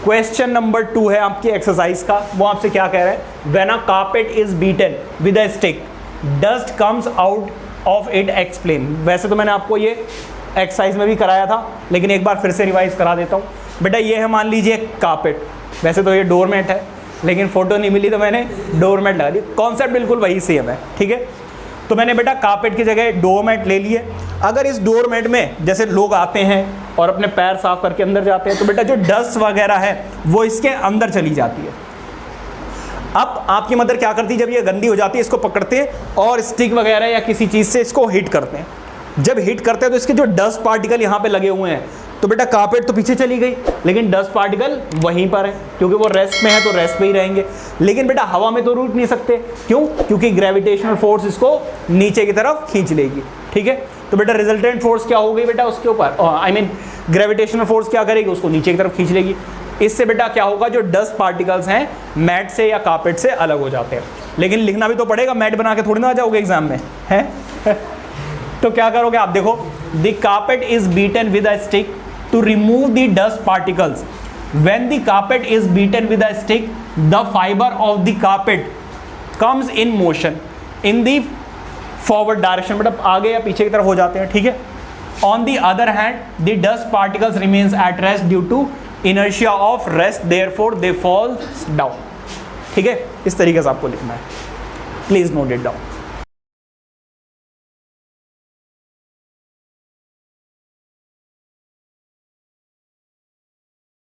Question number 2 है आपकी exercise का, वो आपसे क्या कह रहा है, when a carpet is beaten with a stick dust comes out of it, explain. वैसे तो मैंने आपको ये एक्सरसाइज में भी कराया था, लेकिन एक बार फिर से रिवाइज करा देता हूँ। बेटा ये है, मान लीजिए कारपेट, वैसे तो ये डोरमेट है, लेकिन फोटो नहीं मिली तो मैंने डोरमेट लगा दी, कॉन्सेप्ट बिल्कुल वही सेम है, ठीक है। तो मैंने बेटा कारपेट की जगह डोरमेट ले लिए। अगर इस डोरमेट में जैसे लोग आते हैं और अपने पैर साफ करके अंदर जाते हैं, तो बेटा जो डस्ट वगैरह है वो इसके अंदर चली जाती है। अब आपकी मदर क्या करती है, जब ये गंदी हो जाती है इसको पकड़ते हैं और स्टिक वगैरह या किसी चीज़ से इसको हिट करते हैं। जब हिट करते हैं तो इसके जो डस्ट पार्टिकल यहाँ पे लगे हुए हैं, तो बेटा कारपेट तो पीछे चली गई, लेकिन डस्ट पार्टिकल वहीं पर है, क्योंकि वो रेस्ट में है तो रेस्ट पे ही रहेंगे। लेकिन बेटा हवा में तो रुक नहीं सकते, क्यों? क्योंकि ग्रेविटेशनल फोर्स इसको नीचे की तरफ खींच लेगी, ठीक है। तो बेटा रिजल्टेंट फोर्स क्या होगी बेटा उसके ऊपर, आई मीन ग्रेविटेशनल फोर्स क्या करेगी, उसको नीचे की तरफ खींच लेगी। इससे बेटा क्या होगा, जो डस्ट पार्टिकल्स हैं मैट से या कारपेट से अलग हो जाते हैं। लेकिन लिखना भी तो पड़ेगा, मैट बना के थोड़ी ना आ जाओगे एग्जाम में, है तो क्या करोगे आप, देखो, the carpet is beaten with a stick to remove the dust particles. When the carpet is beaten with a stick, the fiber of the carpet comes in motion in the forward direction, मतलब आगे या पीछे की तरफ हो जाते हैं, ठीक है। On the other hand, the dust particles remains at rest due to inertia of rest, therefore they fall down, ठीक है। इस तरीके से आपको लिखना है, प्लीज नोट इट डाउन।